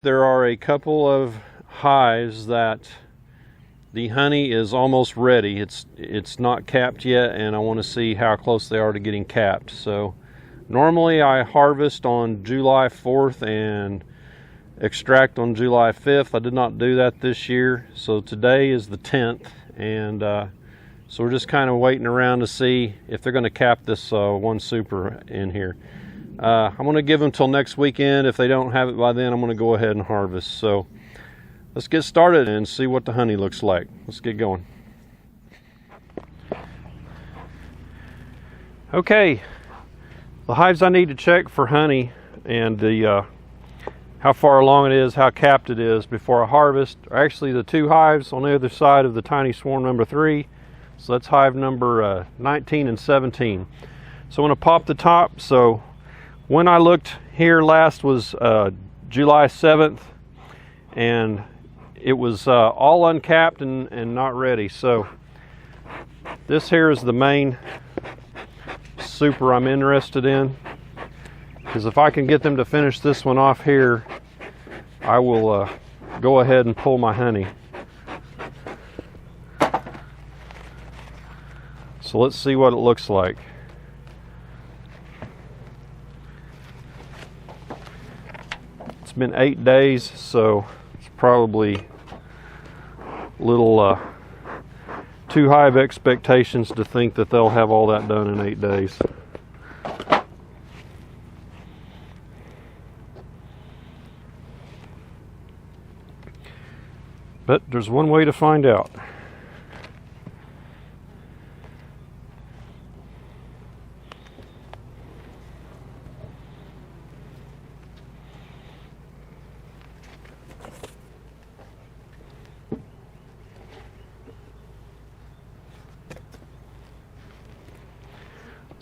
There are a couple of hives that the honey is almost ready. It's not capped yet, and I want to see how close they are to getting capped. So normally I harvest on July 4th and extract on July 5th. I did not do that this year, so today is the 10th, and so we're just kind of waiting around to see if they're going to cap this one super in here. I'm going to give them till next weekend. If they don't have it by then, I'm going to go ahead and harvest. So let's get started and see what the honey looks like. Let's get going. Okay, the hives I need to check for honey and the how far along it is, how capped it is before I harvest are actually the two hives on the other side of the tiny swarm number 3. So that's hive number 19 and 17. So I'm going to pop the top. So when I looked here last was July 7th, and it was all uncapped and not ready. So this here is the main super I'm interested in, because if I can get them to finish this one off here, I will go ahead and pull my honey. So let's see what it looks like. It's been 8 days, so it's probably a little too high of expectations to think that they'll have all that done in 8 days. But there's one way to find out.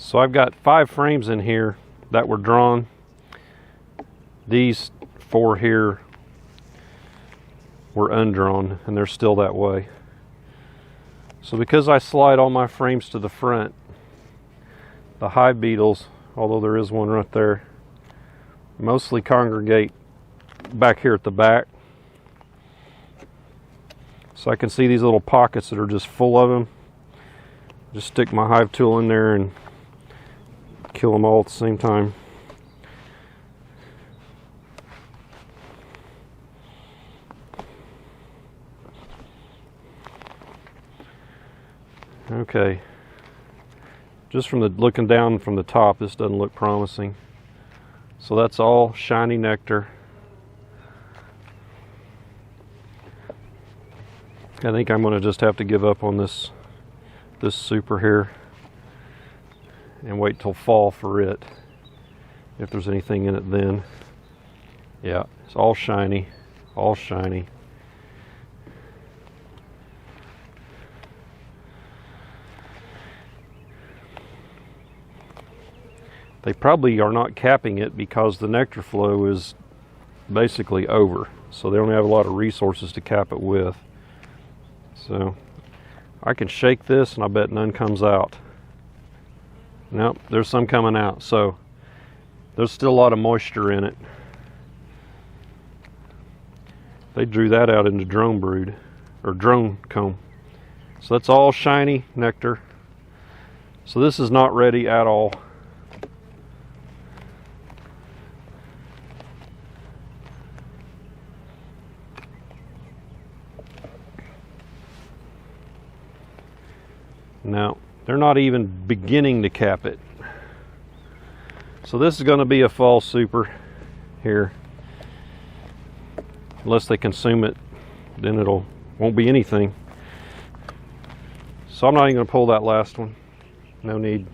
So I've got 5 frames in here that were drawn. These 4 here were undrawn, and they're still that way. So because I slide all my frames to the front, the hive beetles, although there is one right there, mostly congregate back here at the back. So I can see these little pockets that are just full of them. Just stick my hive tool in there and kill them all at the same time. Okay, just from the looking down from the top, this doesn't look promising. So that's all shiny nectar. I think I'm going to just have to give up on this super here and wait till fall for it, if there's anything in it then. Yeah, it's all shiny, all shiny. They probably are not capping it because the nectar flow is basically over, so they don't have a lot of resources to cap it with. So I can shake this and I bet none comes out. Nope, there's some coming out, so there's still a lot of moisture in it. They drew that out into drone brood, or drone comb. So that's all shiny nectar. So this is not ready at all. No, they're not even beginning to cap it. So this is going to be a fall super here. Unless they consume it, then won't be anything. So I'm not even going to pull that last one. No need.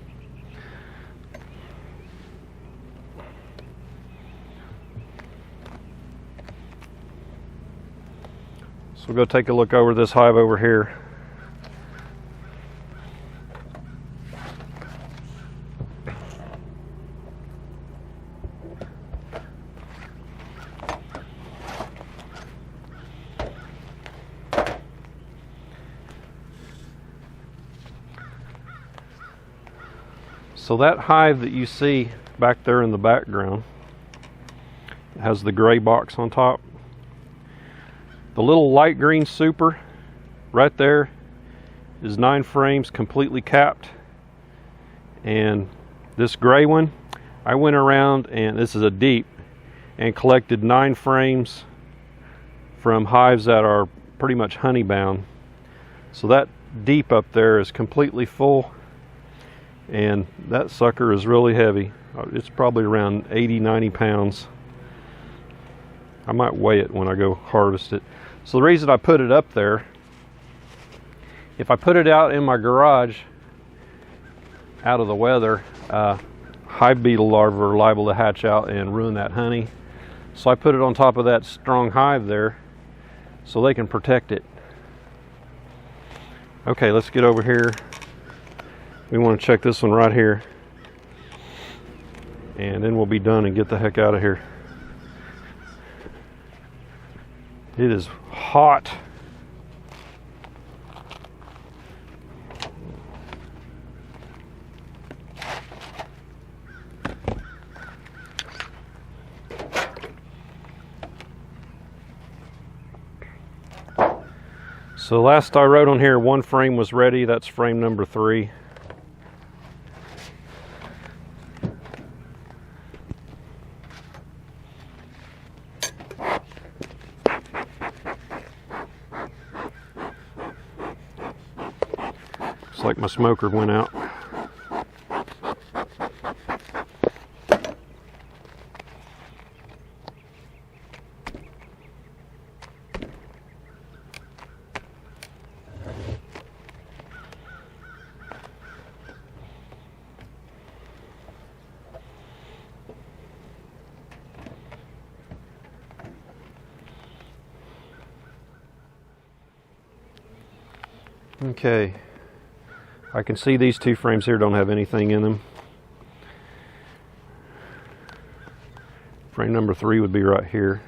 So we'll go take a look over this hive over here. So that hive that you see back there in the background has the gray box on top. The little light green super right there is 9 frames completely capped. And this gray one, I went around, and this is a deep, and collected 9 frames from hives that are pretty much honey bound. So that deep up there is completely full, and that sucker is really heavy. It's probably around 80-90 pounds. I might weigh it when I go harvest it. So the reason I put it up there, if I put it out in my garage out of the weather, hive beetle larvae are liable to hatch out and ruin that honey. So I put it on top of that strong hive there so they can protect it. Okay, let's get over here. We want to check this one right here, and then we'll be done and get the heck out of here. It is hot. So last I wrote on here, 1 frame was ready. That's frame number 3. Looks like my smoker went out. Okay, I can see these 2 frames here don't have anything in them. Frame number 3 would be right here.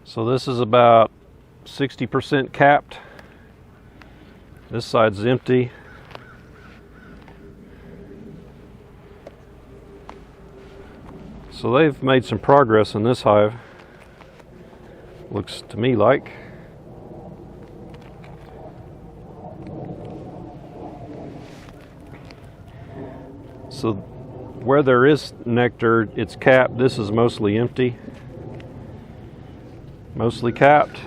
So this is about 60% capped. This side's empty. So they've made some progress in this hive, looks to me like. So where there is nectar, it's capped. This is mostly empty, mostly capped.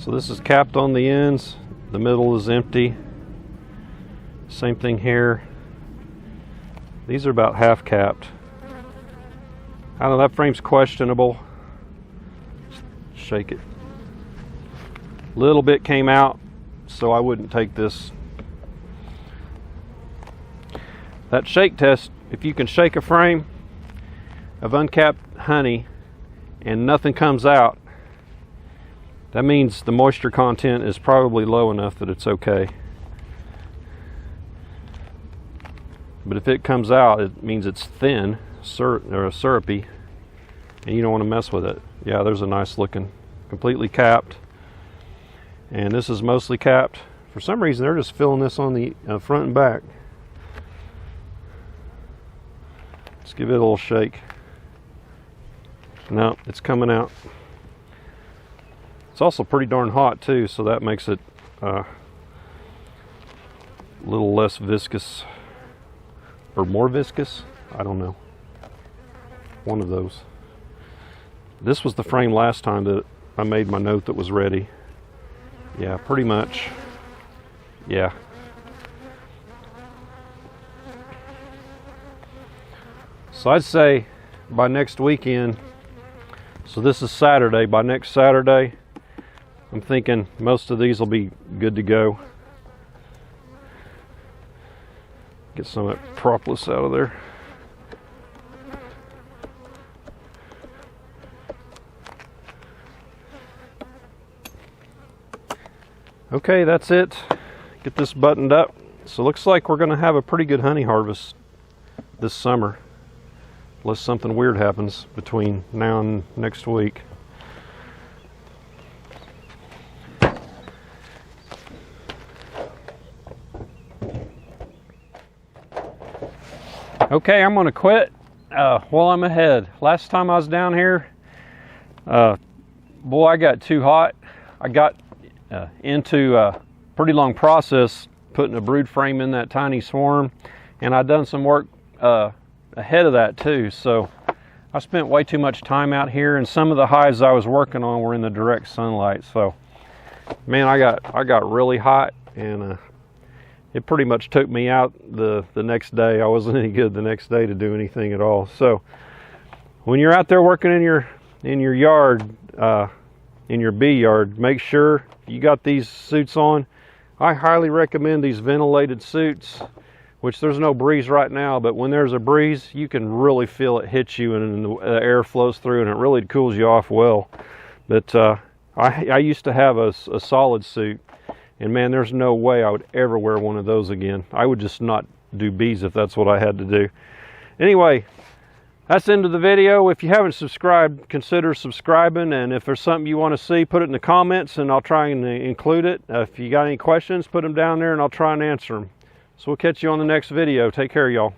So this is capped on the ends, the middle is empty. Same thing here. These are about half capped. I don't know, that frame's questionable. Shake it. Little bit came out, so I wouldn't take this. That shake test, if you can shake a frame of uncapped honey and nothing comes out, that means the moisture content is probably low enough that it's okay. But if it comes out, it means it's thin, or syrupy, and you don't want to mess with it. Yeah, there's a nice looking, completely capped. And this is mostly capped. For some reason, they're just filling this on the front and back. Let's give it a little shake. No, it's coming out. It's also pretty darn hot too, so that makes it a little less viscous, or more viscous, I don't know, one of those. This was the frame last time that I made my note that was ready. Yeah, pretty much, yeah. So I'd say by next weekend, so this is Saturday, by next Saturday, I'm thinking most of these will be good to go. Get some of that propolis out of there. Okay, that's it. Get this buttoned up. So it looks like we're going to have a pretty good honey harvest this summer, unless something weird happens between now and next week. Okay, I'm gonna quit while I'm ahead. Last time I was down here, boy, I got too hot. I got into a pretty long process putting a brood frame in that tiny swarm, and I'd done some work ahead of that too. So I spent way too much time out here, and some of the hives I was working on were in the direct sunlight. So man, I got really hot, and it pretty much took me out the next day. I wasn't any good the next day to do anything at all. So when you're out there working in your yard, in your bee yard, make sure you got these suits on. I highly recommend these ventilated suits, which there's no breeze right now, but when there's a breeze, you can really feel it hit you, and the air flows through, and it really cools you off well. But I used to have a solid suit, and man, there's no way I would ever wear one of those again. I would just not do bees if that's what I had to do. Anyway, that's the end of the video. If you haven't subscribed, consider subscribing, and if there's something you want to see, put it in the comments and I'll try and include it. If you got any questions, put them down there and I'll try and answer them. So we'll catch you on the next video. Take care, y'all.